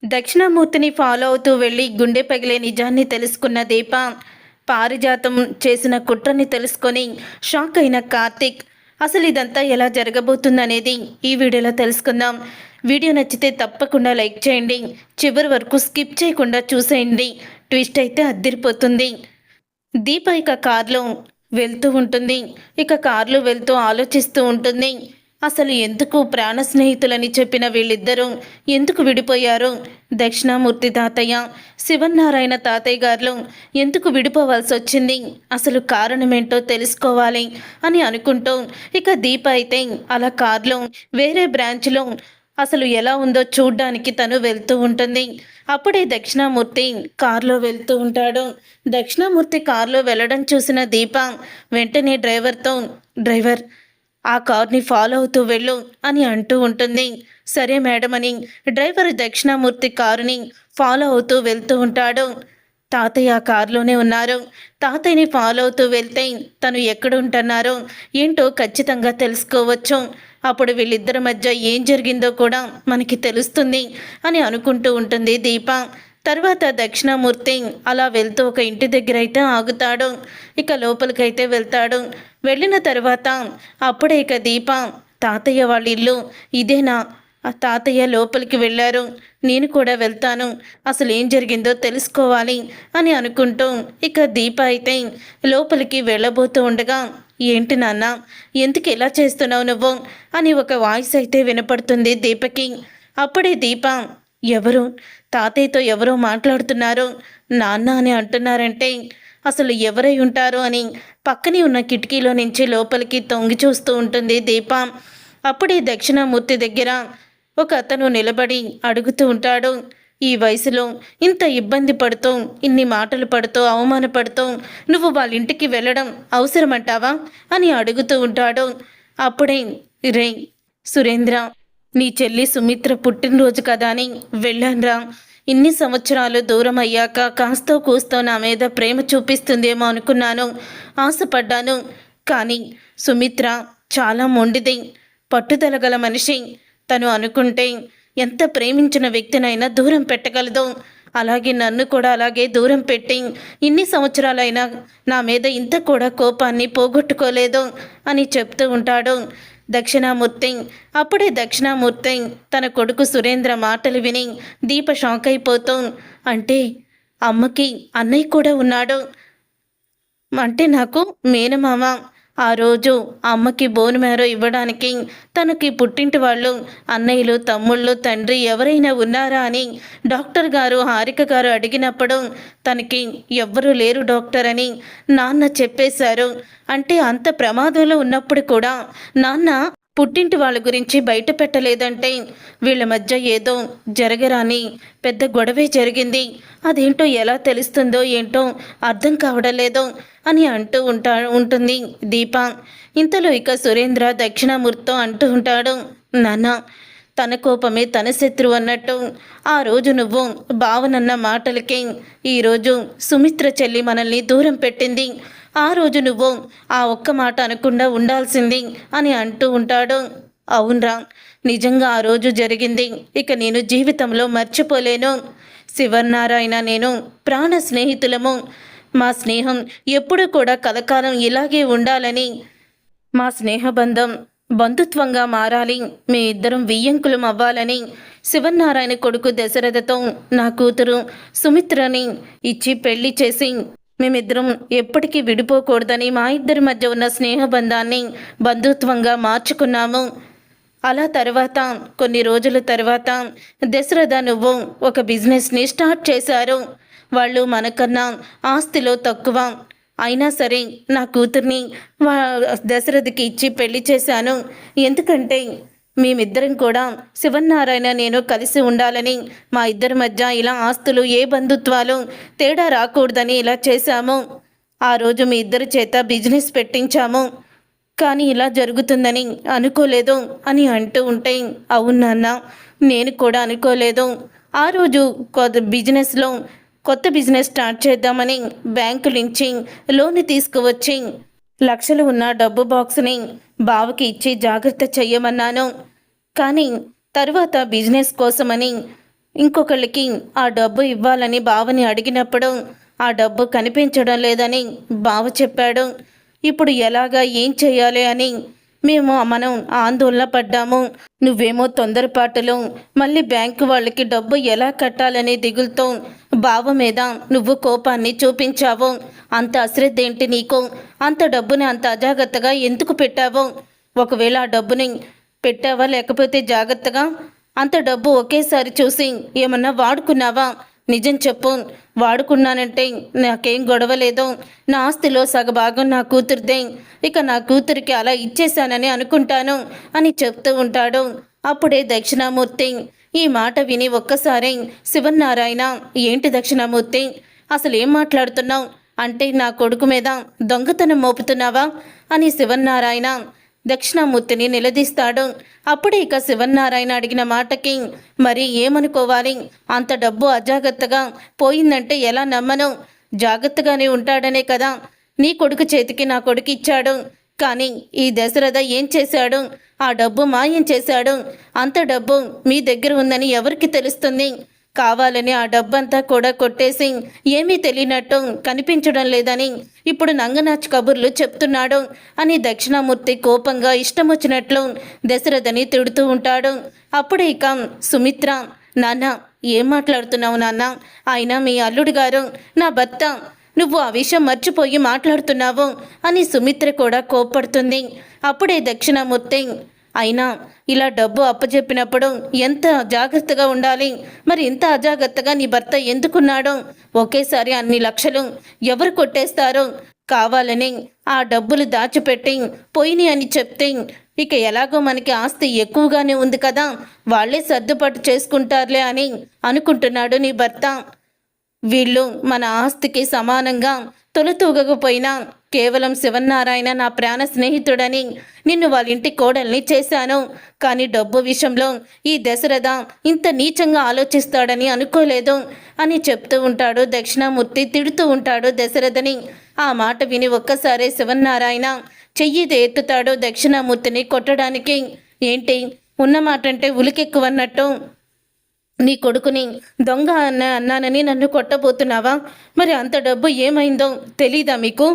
దక్షిణామూర్తిని follow అవుతూ వెళ్ళి గుండె పగిలే నిజాన్ని తెలుసుకున్న దీప, పారిజాతం చేసిన కుట్రని తెలుసుకొని షాక్ అయిన కార్తీక్. అసలు ఇదంతా ఎలా జరగబోతుందనేది ఈ వీడియోలో తెలుసుకుందాం. వీడియో నచ్చితే తప్పకుండా లైక్ చేయండి. చివరి వరకు స్కిప్ చేయకుండా చూసేయండి. ట్విస్ట్ అయితే అద్దిరిపోతుంది. దీప ఇక కారులో వెళ్తూ ఉంటుంది. ఇక కారులో వెళ్తూ ఆలోచిస్తూ ఉంటుంది. అసలు ఎందుకు ప్రాణ స్నేహితులని చెప్పిన వీళ్ళిద్దరూ ఎందుకు విడిపోయారు? దక్షిణామూర్తి తాతయ్య, శివనారాయణ తాతయ్య గారు ఎందుకు విడిపోవాల్సి వచ్చింది? అసలు కారణమేంటో తెలుసుకోవాలి అని అనుకుంటూ ఇక దీప అయితే అలా కారులో వేరే బ్రాంచ్లో అసలు ఎలా ఉందో చూడ్డానికి తను వెళ్తూ ఉంటుంది. అప్పుడే దక్షిణామూర్తి కారులో వెళ్తూ ఉంటాడు. దక్షిణామూర్తి కారులో వెళ్ళడం చూసిన దీప వెంటనే డ్రైవర్తో, డ్రైవర్ ఆ కార్ని ఫాలో అవుతూ వెళ్ళు అని అంటూ ఉంటుంది. సరే మేడం అని డ్రైవర్ దక్షిణామూర్తి కారుని ఫాలో అవుతూ వెళ్తూ ఉంటాడు. తాతయ్య ఆ కారులోనే ఉన్నారు. తాతయ్యని ఫాలో అవుతూ వెళ్తే తను ఎక్కడుంటున్నారో ఏంటో ఖచ్చితంగా తెలుసుకోవచ్చు. అప్పుడు వీళ్ళిద్దరి మధ్య ఏం జరిగిందో కూడా మనకి తెలుస్తుంది అని అనుకుంటూ ఉంటుంది దీప. తర్వాత దక్షిణామూర్తి అలా వెళ్తూ ఒక ఇంటి దగ్గర అయితే ఆగుతాడు. ఇక లోపలికైతే వెళ్తాడు. వెళ్ళిన తర్వాత అప్పుడే ఇక దీప, తాతయ్య వాళ్ళ ఇల్లు ఇదేనా? ఆ తాతయ్య లోపలికి వెళ్ళారు, నేను కూడా వెళ్తాను, అసలు ఏం జరిగిందో తెలుసుకోవాలి అని అనుకుంటూ ఇక దీప అయితే లోపలికి వెళ్ళబోతూ ఉండగా, ఏంటి నాన్న, ఎందుకు ఇలా చేస్తున్నావు నువ్వు అని ఒక వాయిస్ అయితే వినపడుతుంది దీపకి. అప్పుడే దీప, ఎవరు? తాతయ్యతో ఎవరో మాట్లాడుతున్నారు, నాన్న అని అంటున్నారంటే అసలు ఎవరై ఉంటారు అని పక్కనే ఉన్న కిటికీలో నుంచి లోపలికి తొంగి చూస్తూ ఉంటుంది దీప. అప్పుడే దక్షిణామూర్తి దగ్గర ఒక అతను నిలబడి అడుగుతూ ఉంటాడు, ఈ వయసులో ఇంత ఇబ్బంది పడుతూ, ఇన్ని మాటలు పడుతూ, అవమానపడుతూ నువ్వు వాళ్ళ ఇంటికి వెళ్ళడం అవసరమంటావా అని అడుగుతూ ఉంటాడు. అప్పుడే, రే సురేంద్ర, నీ చెల్లి సుమిత్ర పుట్టినరోజు కదా అని వెళ్ళాన్రా. ఇన్ని సంవత్సరాలు దూరం అయ్యాక కాస్తో కూస్తో నా మీద ప్రేమ చూపిస్తుందేమో అనుకున్నాను, ఆశపడ్డాను. కానీ సుమిత్ర చాలా మొండిది, పట్టుదల గల మనిషి. తను అనుకుంటే ఎంత ప్రేమించిన వ్యక్తినైనా దూరం పెట్టగలదు. అలాగే నన్ను కూడా అలాగే దూరం పెట్టి ఇన్ని సంవత్సరాలైనా నా మీద ఇంత కూడా కోపాన్ని పోగొట్టుకోలేదు అని చెప్తూ ఉంటాడు దక్షిణామూర్తి. అప్పుడే దక్షిణామూర్తి తన కొడుకు సురేంద్ర మాటలు విని దీప షాక్ అయిపోతూ, అంటే అమ్మకి అన్నయ్య కూడా ఉన్నాడు, అంటే నాకు మేనమామ. ఆ రోజు అమ్మకి బోన్ మ్యారో ఇవ్వడానికి తనకి పుట్టింటి వాళ్ళు, అన్నయ్యలు, తమ్ముళ్ళు, తండ్రి ఎవరైనా ఉన్నారా అని డాక్టర్ గారు, హారిక గారు అడిగినప్పుడు తనకి ఎవ్వరూ లేరు డాక్టర్ అని నాన్న చెప్పేశారు. అంటే అంత ప్రమాదంలో ఉన్నప్పుడు కూడా నాన్న పుట్టింటి వాళ్ళ గురించి బయట పెట్టలేదంటే వీళ్ళ మధ్య ఏదో జరగరాని పెద్ద గొడవే జరిగింది. అదేంటో ఎలా తెలుస్తుందో ఏంటో అర్థం కావడం లేదు అని అంటూ ఉంటుంది దీప. ఇంతలో ఇక సురేంద్ర దక్షిణామూర్తితో అంటూ ఉంటాడు, నాన్న, తన కోపమే తన శత్రువు అన్నట్టు ఆ రోజు నువ్వు భావనన్న మాటలకి ఈరోజు సుమిత్ర చెల్లి మనల్ని దూరం పెట్టింది. ఆ రోజు నువ్వు ఆ ఒక్క మాట అనకుండా ఉండాల్సింది అని అంటూ ఉంటాడు. అవునరా, నిజంగా ఆ రోజు జరిగింది ఇక నేను జీవితంలో మర్చిపోలేను. శివనారాయణ నేను ప్రాణ స్నేహితులము. మా స్నేహం ఎప్పుడు కూడా కలకాలం ఇలాగే ఉండాలని, మా స్నేహబంధం బంధుత్వంగా మారాలి, మీ ఇద్దరం వియ్యంకులం అవ్వాలని శివనారాయణ కొడుకు దశరథతో నా కూతురు సుమిత్రని ఇచ్చి పెళ్లి చేసి మేమిద్దరం ఎప్పటికీ విడిపోకూడదని మా ఇద్దరి మధ్య ఉన్న స్నేహబంధాన్ని బంధుత్వంగా మార్చుకున్నాము. అలా తర్వాత కొన్ని రోజుల తర్వాత దశరథ నువ్వు ఒక బిజినెస్ని స్టార్ట్ చేశారు. వాళ్ళు మనకన్నా ఆస్తిలో తక్కువ, అయినా సరే నా కూతుర్ని దశరథకి ఇచ్చి పెళ్లి చేశాను. ఎందుకంటే మేమిద్దరం కూడా శివనారాయణ నేను కలిసి ఉండాలని, మా ఇద్దరి మధ్య ఇలా ఆస్తులు ఏ బంధుత్వాలు తేడా రాకూడదని ఇలా చేశాము. ఆ రోజు మీ ఇద్దరి చేత బిజినెస్ పెట్టించాము, కానీ ఇలా జరుగుతుందని అనుకోలేదు అని అంటూ ఉంటే, అవునన్న, నేను కూడా అనుకోలేదు. ఆ రోజు కొత్త బిజినెస్ స్టార్ట్ చేద్దామని బ్యాంకు నుంచి లోన్ తీసుకువచ్చి లక్షలు ఉన్న డబ్బు బాక్స్ని బావకి ఇచ్చి జాగ్రత్త చెయ్యమన్నాను. కానీ తర్వాత బిజినెస్ కోసమని ఇంకొకళ్ళకి ఆ డబ్బు ఇవ్వాలని బావని అడిగినప్పుడు ఆ డబ్బు కనిపించడం లేదని బావ చెప్పాడు. ఇప్పుడు ఎలాగా ఏం చేయాలి అని మనం ఆందోళన పడ్డాము. నువ్వేమో తొందరపాటులో మళ్ళీ బ్యాంకు వాళ్ళకి డబ్బు ఎలా కట్టాలనే దిగులుతో బావ మీద నువ్వు కోపాన్ని చూపించావు. అంత అశ్రద్ధ ఏంటి నీకు? అంత డబ్బుని అంత అజాగ్రత్తగా ఎందుకు పెట్టావు? ఒకవేళ ఆ డబ్బుని పెట్టావా లేకపోతే జాగ్రత్తగా అంత డబ్బు ఒకేసారి చూసి ఏమన్నా వాడుకున్నావా? నిజం చెప్పు. వాడుకున్నానంటే నాకేం గొడవ లేదు. నా ఆస్తిలో సగభాగం నా కూతురిదే. ఇక నా కూతురికి అలా ఇచ్చేశానని అనుకుంటాను అని చెప్తూ ఉంటాడు. అప్పుడే దక్షిణామూర్తి ఈ మాట విని ఒక్కసారి శివనారాయణ, ఏంటి దక్షిణామూర్తి, అసలు ఏం మాట్లాడుతున్నావు? అంటే నా కొడుకు మీద దొంగతనం మోపుతున్నావా అని శివనారాయణ దక్షిణామూర్తిని నిలదీస్తాడు. అప్పుడే ఇక శివనారాయణ అడిగిన మాటకి మరి ఏమనుకోవాలి? అంత డబ్బు అజాగ్రత్తగా పోయిందంటే ఎలా నమ్మను? జాగ్రత్తగానే ఉంటాడనే కదా నీ కొడుకు చేతికి నా కొడుకు ఇచ్చాడు. కానీ ఈ దశరథ ఏం చేశాడు? ఆ డబ్బు మాయం చేశాడు. అంత డబ్బు మీ దగ్గర ఉందని ఎవరికి తెలుస్తుంది? కావాలని ఆ డబ్బంతా కూడా కొట్టేసి ఏమీ తెలియనట్టు కనిపించడం లేదని ఇప్పుడు నంగనాచ్ కబుర్లు చెప్తున్నాడు అని దక్షిణామూర్తి కోపంగా ఇష్టం వచ్చినట్లు దశరథని తిడుతూ ఉంటాడు. అప్పుడే ఇక సుమిత్ర, నాన్న ఏం మాట్లాడుతున్నావు నాన్న? ఆయన మీ అల్లుడు గారు, నా భర్త. నువ్వు ఆ విషయం మర్చిపోయి మాట్లాడుతున్నావు అని సుమిత్ర కూడా కోప్పడుతుంది. అప్పుడే దక్షిణామూర్తి, అయినా ఇలా డబ్బు అప్పచెప్పినప్పుడు ఎంత జాగ్రత్తగా ఉండాలి. మరి ఇంత అజాగ్రత్తగా నీ భర్త ఎందుకున్నాడు? ఒకేసారి అన్ని లక్షలు ఎవరు కొట్టేస్తారో? కావాలని ఆ డబ్బులు దాచిపెట్టి పోయిని అని చెప్తే ఇక ఎలాగో మనకి ఆస్తి ఎక్కువగానే ఉంది కదా, వాళ్లే సర్దుబాటు చేసుకుంటారులే అని అనుకుంటున్నాడు నీ భర్త. వీళ్ళు మన ఆస్తికి సమానంగా తొలతూగకపోయినా కేవలం శివనారాయణ నా ప్రాణ స్నేహితుడని నిన్ను వాళ్ళ ఇంటి కోడల్ని చేశాను. కానీ డబ్బు విషయంలో ఈ దశరథ ఇంత నీచంగా ఆలోచిస్తాడని అనుకోలేదు అని చెప్తూ ఉంటాడు దక్షిణామూర్తి. తిడుతూ ఉంటాడు దశరథని. ఆ మాట విని ఒక్కసారే శివనారాయణ చెయ్యి ఎత్తుతాడు దక్షిణామూర్తిని కొట్టడానికి. ఏంటి ఉన్నమాట అంటే ఉలికెక్కువన్నట్టు నీ కొడుకుని దొంగ అన్నానని నన్ను కొట్టబోతున్నావా? మరి అంత డబ్బు ఏమైందో తెలీదా మీకు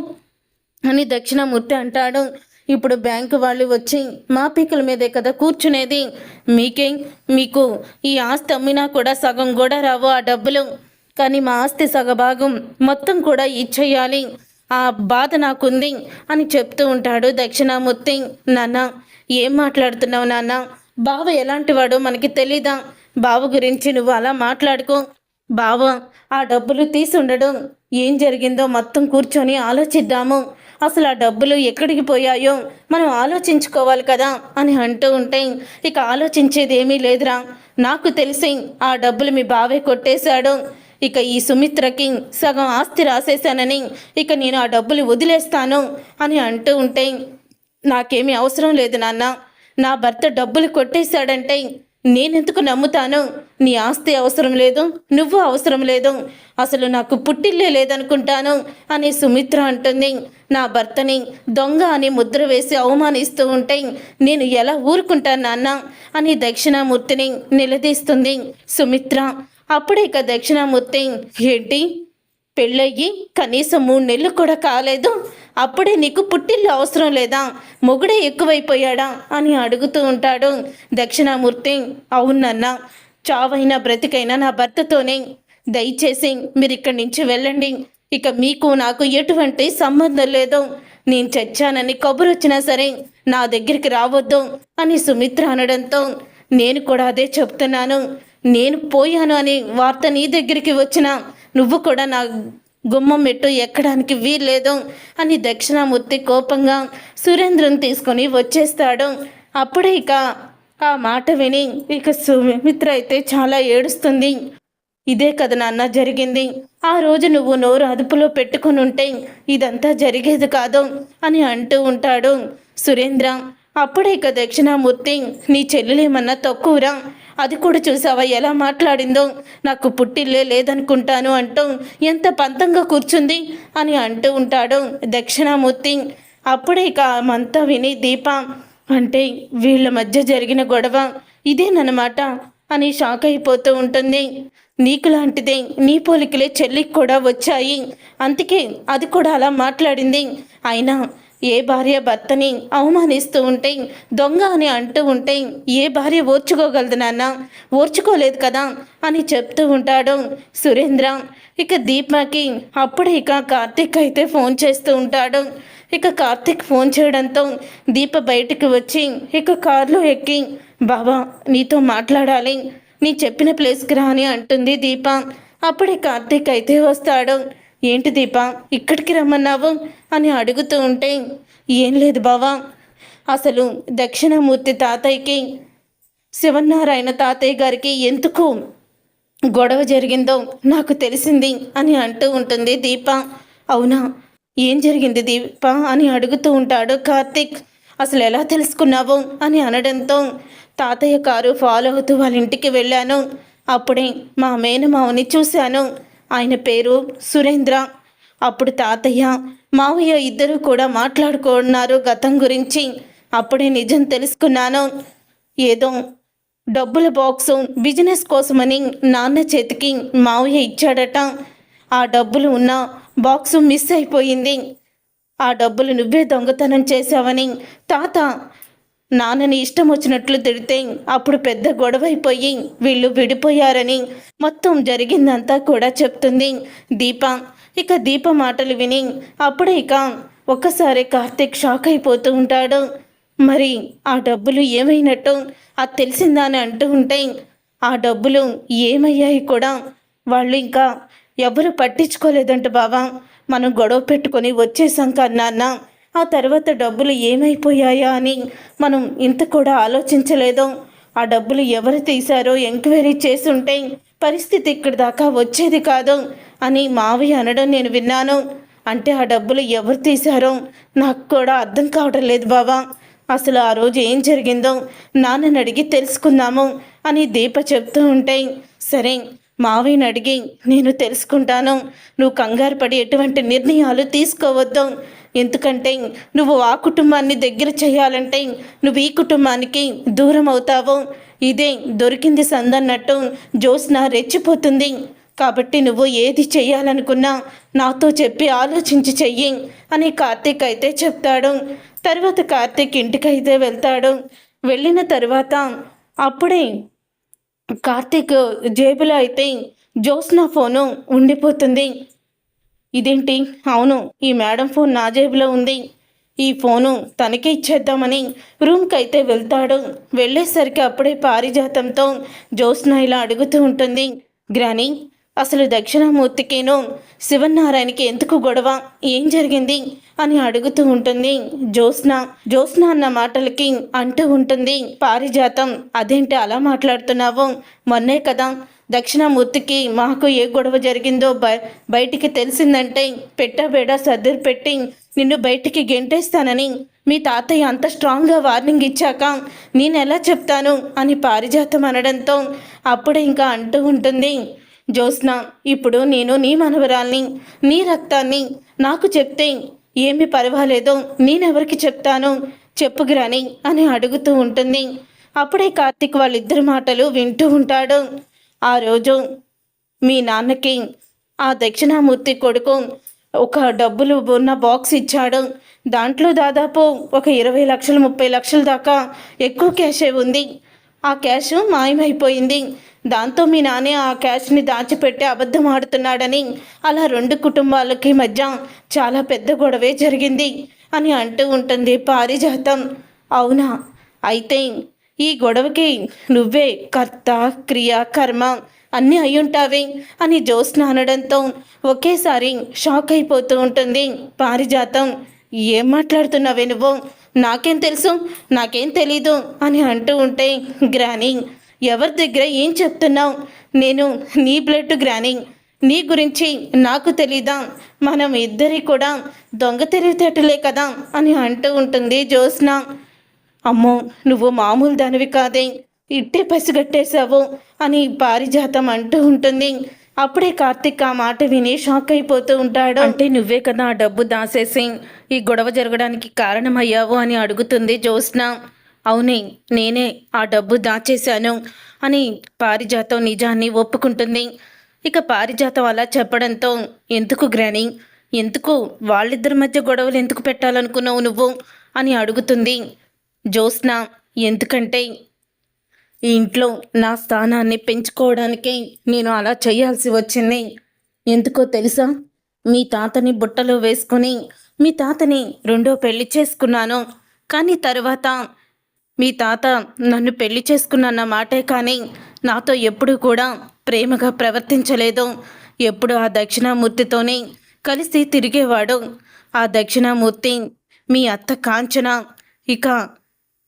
అని దక్షిణామూర్తి అంటాడు. ఇప్పుడు బ్యాంకు వాళ్ళు వచ్చి మా పీకల మీదే కదా కూర్చునేది. మీకు ఈ ఆస్తి అమ్మినా కూడా సగం కూడా రావు ఆ డబ్బులు. కానీ మా ఆస్తి సగభాగం మొత్తం కూడా ఇచ్చేయాలి, ఆ బాధ నాకుంది అని చెప్తూ ఉంటాడు దక్షిణామూర్తి. నాన్న ఏం మాట్లాడుతున్నావు నాన్న? బావ ఎలాంటి వాడో మనకి తెలీదా? బావ గురించి నువ్వు అలా మాట్లాడుకో. బావ ఆ డబ్బులు తీసి ఉండడం ఏం జరిగిందో మొత్తం కూర్చొని ఆలోచిద్దాము. అసలు ఆ డబ్బులు ఎక్కడికి పోయాయో మనం ఆలోచించుకోవాలి కదా అని అంటూ ఉంటే ఇక ఆలోచించేది ఏమీ లేదురా. నాకు తెలిసి ఆ డబ్బులు మీ బావే కొట్టేశాడు. ఇక ఈ సుమిత్రకి సగం ఆస్తి రాసేశానని ఇక నేను ఆ డబ్బులు వదిలేస్తాను అని అంటూ ఉంటే నాకేమీ అవసరం లేదు నాన్న. నా భర్త డబ్బులు కొట్టేశాడంటే నేనెందుకు నమ్ముతాను? నీ ఆస్తి అవసరం లేదు, నువ్వు అవసరం లేదు, అసలు నాకు పుట్టిల్లే లేదనుకుంటాను అని సుమిత్ర అంటుంది. నా భర్తని దొంగ అని ముద్ర వేసి అవమానిస్తూ ఉంటే నేను ఎలా ఊరుకుంటాను నాన్న అని దక్షిణామూర్తిని నిలదీస్తుంది సుమిత్ర. అప్పుడే ఇక దక్షిణామూర్తి, ఏంటి పెళ్ళయ్యి కనీసం 3 నెలలు కూడా కాలేదు, అప్పుడే నీకు పుట్టిల్లు అవసరం లేదా? మొగుడే ఎక్కువైపోయాడా అని అడుగుతూ ఉంటాడు దక్షిణామూర్తి. అవునన్నా, చావైనా బ్రతికైనా నా భర్తతోనే. దయచేసి మీరు ఇక్కడి నుంచి వెళ్ళండి. ఇక మీకు నాకు ఎటువంటి సంబంధం లేదు. నేను చచ్చానని కబురు వచ్చినా సరే నా దగ్గరికి రావద్దు అని సుమిత్ర అనడంతో నేను కూడా అదే చెప్తున్నాను. నేను పోయాను అని వార్త నీ దగ్గరికి వచ్చినా నువ్వు కూడా నా గుమ్మం మెట్టు ఎక్కడానికి వీల్లేదు అని దక్షిణామూర్తి కోపంగా సురేంద్రను తీసుకొని వచ్చేస్తాడు. అప్పుడే ఇక ఆ మాట విని ఇక సుమిత్ర అయితే చాలా ఏడుస్తుంది. ఇదే కదా నాన్న జరిగింది. ఆ రోజు నువ్వు నోరు అదుపులో పెట్టుకుని ఉంటే ఇదంతా జరిగేది కాదు అని అంటూ ఉంటాడు సురేంద్ర. అప్పుడే ఇక దక్షిణామూర్తి, నీ చెల్లెలేమన్నా తక్కువరా? అది కూడా చూసావా ఎలా మాట్లాడిందో? నాకు పుట్టిల్లే లేదనుకుంటాను అంటూ ఎంత పంతంగా కూర్చుంది అని అంటూ ఉంటాడు దక్షిణామూర్తి. అప్పుడే ఇక మంతా విని దీప, అంటే వీళ్ళ మధ్య జరిగిన గొడవ ఇదేనమాట. అని షాక్ అయిపోతూ ఉంటుంది. నీకు లాంటిదే నీ పోలికలే చెల్లికి కూడా వచ్చాయి, అందుకే అది కూడా అలా మాట్లాడింది. అయినా ఏ భార్య భర్తని అవమానిస్తూ ఉంటే, దొంగ అని అంటూ ఉంటే ఏ భార్య ఓర్చుకోగలదు నాన్న? ఓర్చుకోలేదు కదా అని చెప్తూ ఉంటాడు సురేంద్ర. ఇక దీపకి అప్పుడే ఇక కార్తీక్ అయితే ఫోన్ చేస్తూ ఉంటాడు. ఇక కార్తీక్ ఫోన్ చేయడంతో దీప బయటికి వచ్చి ఇక కారులో ఎక్కి, బాబా నీతో మాట్లాడాలి, నీ చెప్పిన ప్లేస్కి రా అని అంటుంది దీప. అప్పుడే కార్తీక్ అయితే వస్తాడు. ఏంటి దీప ఇక్కడికి రమ్మన్నావు అని అడుగుతూ ఉంటే, ఏం లేదు బావా, అసలు దక్షిణామూర్తి తాతయ్యకి శివనారాయణ తాతయ్య గారికి ఎందుకు గొడవ జరిగిందో నాకు తెలిసింది అని అంటూ ఉంటుంది దీప. అవునా, ఏం జరిగింది దీప అని అడుగుతూ ఉంటాడు కార్తీక్. అసలు ఎలా తెలుసుకున్నావు అని అనడంతో, తాతయ్య కారు ఫాలో అవుతూ వాళ్ళ ఇంటికి వెళ్ళాను. అప్పుడే మా మేనమావని చూశాను, ఆయన పేరు సురేంద్ర. అప్పుడు తాతయ్య మావయ్య ఇద్దరు కూడా మాట్లాడుకున్నారు గతం గురించి. అప్పుడే నిజం తెలుసుకున్నాను. ఏదో డబ్బుల బాక్సు బిజినెస్ కోసమని నాన్న చేతికి మావయ్య ఇచ్చాడట. ఆ డబ్బులు ఉన్న బాక్సు మిస్ అయిపోయింది. ఆ డబ్బులు నువ్వే దొంగతనం చేశావని తాత నాన్నని ఇష్టం వచ్చినట్లు తిడితే అప్పుడు పెద్ద గొడవ అయిపోయి వీళ్ళు విడిపోయారని మొత్తం జరిగిందంతా కూడా చెప్తుంది దీప. ఇక దీప మాటలు విని అప్పుడే ఇక ఒక్కసారి కార్తీక్ షాక్ అయిపోతూ ఉంటాడు. మరి ఆ డబ్బులు ఏమైనట్టు అది తెలిసిందా అని అంటూ ఉంటే, ఆ డబ్బులు ఏమయ్యాయి కూడా వాళ్ళు ఇంకా ఎవరు పట్టించుకోలేదంట బావా. మనం గొడవ పెట్టుకొని వచ్చేసాం కన్నా, ఆ తర్వాత డబ్బులు ఏమైపోయాయా అని మనం ఇంత కూడా ఆలోచించలేదు. ఆ డబ్బులు ఎవరు తీశారో ఎంక్వైరీ చేసుంటే పరిస్థితి ఇక్కడి దాకా వచ్చేది కాదు అని మావయ్య అనడం నేను విన్నాను. అంటే ఆ డబ్బులు ఎవరు తీశారో నాకు కూడా అర్థం కావడం లేదు బావా. అసలు ఆ రోజు ఏం జరిగిందో నాన్నని అడిగి తెలుసుకుందాము అని దీప చెప్తూ ఉంటే, సరే మావయ్యని అడిగి నేను తెలుసుకుంటాను, నువ్వు కంగారు పడి ఎటువంటి నిర్ణయాలు తీసుకోవద్దు. ఎందుకంటే నువ్వు ఆ కుటుంబాన్ని దగ్గర చేయాలంటే నువ్వు ఈ కుటుంబానికి దూరం అవుతావు. ఇదే దొరికింది సందన్నట్టు జ్యోత్స్న రెచ్చిపోతుంది. కాబట్టి నువ్వు ఏది చెయ్యాలనుకున్నా నాతో చెప్పి ఆలోచించి చెయ్యి అని కార్తీక్ అయితే చెప్తాడు. తర్వాత కార్తీక్ ఇంటికైతే వెళ్తాడు. వెళ్ళిన తర్వాత అప్పుడే కార్తీక్ జేబులో అయితే జ్యోత్స్న ఫోను ఉండిపోతుంది. ఇదేంటి, అవును ఈ మేడం ఫోన్ నా జేబులో ఉంది, ఈ ఫోను తనకే ఇచ్చేద్దామని రూమ్కి అయితే వెళ్తాడు. వెళ్ళేసరికి అప్పుడే పారిజాతంతో జ్యోత్స్న ఇలా అడుగుతూ ఉంటుంది, గ్రాని అసలు దక్షిణామూర్తికిను శివనారాయణకి ఎందుకు గొడవ, ఏం జరిగింది అని అడుగుతూ ఉంటుంది జ్యోత్స్న అన్న మాటలకి అంటూ ఉంటుంది పారిజాతం, అదేంటి అలా మాట్లాడుతున్నావు, మొన్నే కదా దక్షిణామూర్తికి మాకు ఏ గొడవ జరిగిందో బయటికి తెలిసిందంటే పెట్టబేడా సర్దురు పెట్టి నిన్ను బయటికి గెంటేస్తానని మీ తాతయ్య అంత స్ట్రాంగ్గా వార్నింగ్ ఇచ్చాక నేను ఎలా చెప్తాను అని పారిజాతం అనడంతో అప్పుడే ఇంకా అంటూ ఉంటుంది జ్యోత్స్న, ఇప్పుడు నేను నీ మనవరాల్ని, నీ రక్తాన్ని, నాకు చెప్తే ఏమి పర్వాలేదో నేనెవరికి చెప్తాను చెప్పుగిరాని అని అడుగుతూ ఉంటుంది. అప్పుడే కార్తీక్ వాళ్ళిద్దరి మాటలు వింటూ ఉంటాడు. ఆ రోజు మీ నాన్నకి ఆ దక్షిణామూర్తి కొడుకు ఒక డబ్బులు ఉన్న బాక్స్ ఇచ్చాడు. దాంట్లో దాదాపు ఒక 20 లక్షలు 30 లక్షల దాకా ఎక్కువ క్యాషే ఉంది. ఆ క్యాష్ మాయమైపోయింది. దాంతో మీ నాన్న ఆ క్యాష్ని దాచిపెట్టి అబద్ధం ఆడుతున్నాడని అలా 2 కుటుంబాలకి మధ్య చాలా పెద్ద గొడవే జరిగింది అని అంటూ ఉంటుంది పారిజాతం. అవునా, అయితే ఈ గొడవకి నువ్వే కర్త క్రియ కర్మ అన్నీ అయ్యుంటావే అని జ్యోత్స్న అనడంతో ఒకేసారి షాక్ అయిపోతూ ఉంటుంది పారిజాతం. ఏం మాట్లాడుతున్నావే నువ్వు, నాకేం తెలుసు, నాకేం తెలీదు అని అంటూ ఉంటే, గ్రాని ఎవరి దగ్గర ఏం చెప్తున్నావు, నేను నీ బ్లడ్ గ్రాని, నీ గురించి నాకు తెలీదా, మనం ఇద్దరి కూడా దొంగ తెలివితేటలే కదా అని అంటూ ఉంటుంది జ్యోత్స్న. అమ్మో నువ్వు మామూలు దానివి కాదే, ఇట్టే పసిగట్టేశావు అని పారిజాతం అంటూ ఉంటుంది. అప్పుడే కార్తీక్ ఆ మాట విని షాక్ అయిపోతూ ఉంటాడు. అంటే నువ్వే కదా ఆ డబ్బు దాసేసి ఈ గొడవ జరగడానికి కారణమయ్యావు అని అడుగుతుంది జ్యోత్స్న. అవునే, నేనే ఆ డబ్బు దాచేశాను అని పారిజాతం నిజాన్ని ఒప్పుకుంటుంది. ఇక పారిజాతం అలా చెప్పడంతో, ఎందుకు గ్రాని, ఎందుకు వాళ్ళిద్దరి మధ్య గొడవలు ఎందుకు పెట్టాలనుకున్నావు నువ్వు అని అడుగుతుంది జ్యోత్స్న. ఎందుకంటే ఈ ఇంట్లో నా స్థానాన్ని పెంచుకోవడానికే నేను అలా చేయాల్సి వచ్చింది. ఎందుకో తెలుసా, మీ తాతని బుట్టలో వేసుకుని మీ తాతని రెండో పెళ్లి చేసుకున్నాను. కానీ తరువాత మీ తాత నన్ను పెళ్లి చేసుకున్న మాటే కానీ నాతో ఎప్పుడూ కూడా ప్రేమగా ప్రవర్తించలేదు. ఎప్పుడు ఆ దక్షిణామూర్తితోనే కలిసి తిరిగేవాడు. ఆ దక్షిణామూర్తి, మీ అత్త కాంచన, ఇక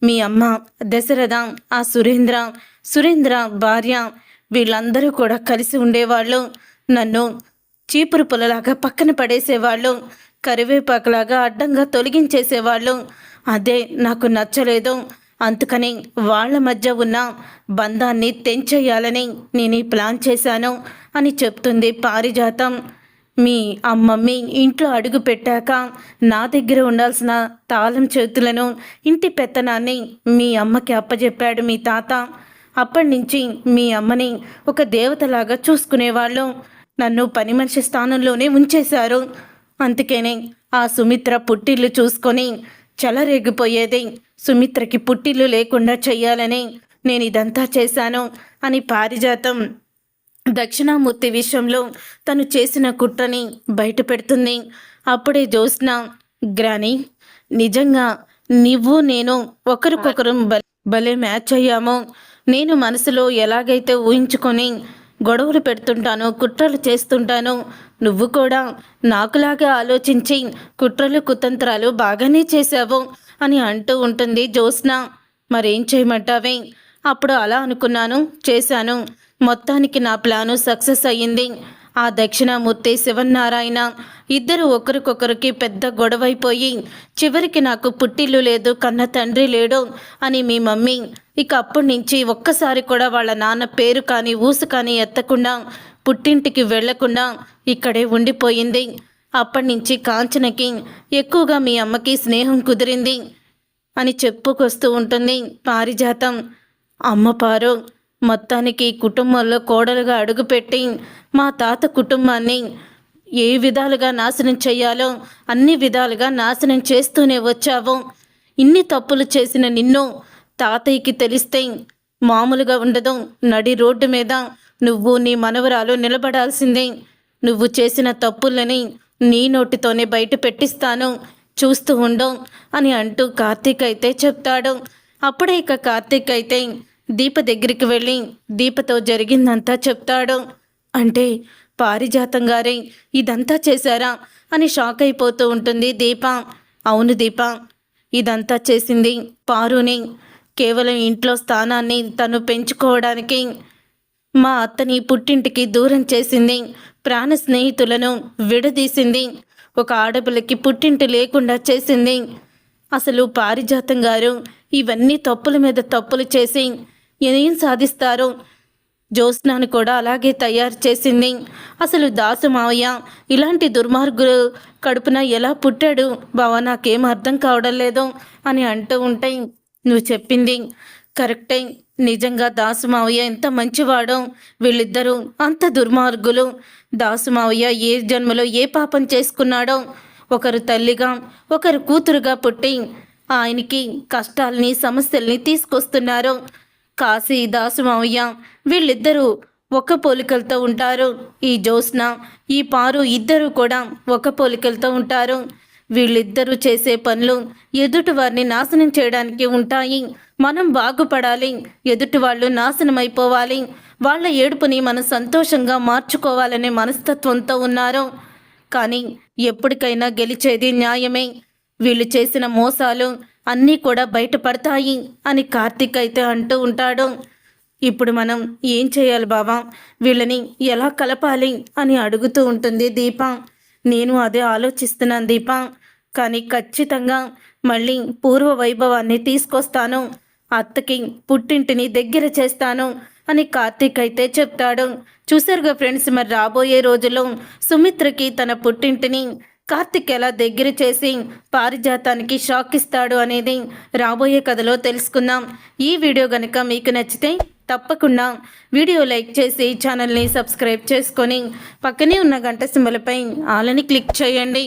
మీ అమ్మ దశరథ, ఆ సురేంద్ర భార్య, వీళ్ళందరూ కూడా కలిసి ఉండేవాళ్ళు. నన్ను చీపురు పుల్లలాగా పక్కన పడేసేవాళ్ళు, కరివేపాకులాగా అడ్డంగా తొలగించేసేవాళ్ళు. అదే నాకు నచ్చలేదు. అందుకని వాళ్ళ మధ్య ఉన్న బంధాన్ని తెంచేయాలని నేను ఈ ప్లాన్ చేశాను అని చెప్తుంది పారిజాతం. మీ అమ్మమ్మి ఇంట్లో అడుగు పెట్టాక నా దగ్గర ఉండాల్సిన తాళం చేతులను, ఇంటి పెత్తనాన్ని మీ అమ్మకి అప్పచెప్పాడు మీ తాత. అప్పటి నుంచి మీ అమ్మని ఒక దేవతలాగా చూసుకునేవాళ్ళు. నన్ను పని మనిషి స్థానంలోనే ఉంచేశారు. అందుకనే ఆ సుమిత్ర పుట్టిల్లు చూసుకొని చెలరేగిపోయేది. సుమిత్రకి పుట్టిల్లు లేకుండా చెయ్యాలని నేను ఇదంతా చేశాను అని పారిజాతం దక్షిణామూర్తి విషయంలో తను చేసిన కుట్రని బయట పెడుతుంది. అప్పుడే జ్యోత్స్న, గ్రాని, నిజంగా నువ్వు నేను ఒకరికొకరు భలే మ్యాచ్ అయ్యామో. నేను మనసులో ఎలాగైతే ఊహించుకొని గొడవలు పెడుతుంటానో, కుట్రలు చేస్తుంటానో, నువ్వు కూడా నాకులాగా ఆలోచించి కుట్రలు కుతంత్రాలు బాగానే చేశావు అని అంటూ ఉంటుంది జ్యోత్స్న. మరేం చేయమంటావే? అప్పుడు అలా అనుకున్నాను, చేశాను. మొత్తానికి నా ప్లాను సక్సెస్ అయ్యింది. ఆ దక్షిణామూర్తి, శివనారాయణ ఇద్దరు ఒకరికొకరికి పెద్ద గొడవైపోయి చివరికి నాకు పుట్టిల్లు లేదు, కన్న తండ్రి లేడు అని మీ మమ్మీ ఇక అప్పటి నుంచి ఒక్కసారి కూడా వాళ్ళ నాన్న పేరు కానీ ఊసు కానీ ఎత్తకుండా పుట్టింటికి వెళ్లకుండా ఇక్కడే ఉండిపోయింది. అప్పటి నుంచి కాంచనకి ఎక్కువగా మీ అమ్మకి స్నేహం కుదిరింది అని చెప్పుకొస్తూ ఉంటుంది పారిజాతం. అమ్మ పారు, మొత్తానికి కుటుంబంలో కోడలుగా అడుగుపెట్టి మా తాత కుటుంబాన్ని ఏ విధాలుగా నాశనం చేయాలో అన్ని విధాలుగా నాశనం చేస్తూనే వచ్చావు. ఇన్ని తప్పులు చేసిన నిన్ను తాతయ్యకి తెలిస్తే మామూలుగా ఉండదు. నడి రోడ్డు మీద నువ్వు నీ మనవరాలు నిలబడాల్సిందే. నువ్వు చేసిన తప్పులని నీ నోటితోనే బయట పెట్టిస్తాను, చూస్తూ ఉండు అని అంటూ కార్తీక్ అయితే చెప్తాడు. అప్పుడే ఇక కార్తీక్ అయితే దీప దగ్గరికి వెళ్ళి దీపతో జరిగిందంతా చెప్తాడు. అంటే పారిజాతం గారే ఇదంతా చేశారా అని షాక్ అయిపోతూ ఉంటుంది దీప. అవును దీప, ఇదంతా చేసింది పారుని. కేవలం ఇంట్లో స్థానాన్ని తను పెంచుకోవడానికి మా అత్తని పుట్టింటికి దూరం చేసింది, ప్రాణ స్నేహితులను విడదీసింది, ఒక ఆడపిల్లకి పుట్టింటి లేకుండా చేసింది. అసలు పారిజాతం గారు ఇవన్నీ తప్పుల మీద తప్పులు చేసి ఏం సాధిస్తారు? జ్యోత్స్నాను కూడా అలాగే తయారు చేసింది. అసలు దాసు మావయ్య ఇలాంటి దుర్మార్గులు కడుపున ఎలా పుట్టాడు బావా, నాకేం అర్థం కావడం లేదు అని అంటూ ఉంటే, నువ్వు చెప్పింది కరెక్టే. నిజంగా దాసు మావయ్య ఎంత మంచివాడో, వీళ్ళిద్దరూ అంత దుర్మార్గులు. దాసు మావయ్య ఏ జన్మలో ఏ పాపం చేసుకున్నాడో, ఒకరు తల్లిగా ఒకరు కూతురుగా పుట్టి ఆయనకి కష్టాల్ని సమస్యల్ని తీసుకొస్తున్నారు. కాశీ, దాసు మావయ్య వీళ్ళిద్దరూ ఒక పోలికలతో ఉంటారు. ఈ జ్యోత్స్న, ఈ పారు ఇద్దరు కూడా ఒక పోలికలతో ఉంటారు. వీళ్ళిద్దరూ చేసే పనులు ఎదుటి వారిని నాశనం చేయడానికి ఉంటాయి. మనం బాగుపడాలి, ఎదుటి వాళ్ళు నాశనం అయిపోవాలి, వాళ్ళ ఏడుపుని మనం సంతోషంగా మార్చుకోవాలనే మనస్తత్వంతో ఉన్నారు. కానీ ఎప్పటికైనా గెలిచేది న్యాయమే. వీళ్ళు చేసిన మోసాలు అన్నీ కూడా బయటపడతాయి అని కార్తీక్ అయితే అంటూ ఉంటాడు. ఇప్పుడు మనం ఏం చేయాలి బావా, వీళ్ళని ఎలా కలపాలి అని అడుగుతూ ఉంటుంది దీప. నేను అదే ఆలోచిస్తున్నాను దీప, కానీ ఖచ్చితంగా మళ్ళీ పూర్వ వైభవాన్ని తీసుకొస్తాను, అత్తకి పుట్టింటిని దగ్గర చేస్తాను అని కార్తీక్ అయితే చెప్తాడు. చూసారుగా ఫ్రెండ్స్, మరి రాబోయే రోజుల్లో సుమిత్రకి తన పుట్టింటిని కార్తిక్ ఎలా దగ్గర చేసి పారిజాతానికి షాక్ ఇస్తాడు అనేది రాబోయే కథలో తెలుసుకుందాం. ఈ వీడియో కనుక మీకు నచ్చితే తప్పకుండా వీడియో లైక్ చేసి ఛానల్ని సబ్స్క్రైబ్ చేసుకొని పక్కనే ఉన్న గంట సింబల్పై ఆల్ అని క్లిక్ చేయండి.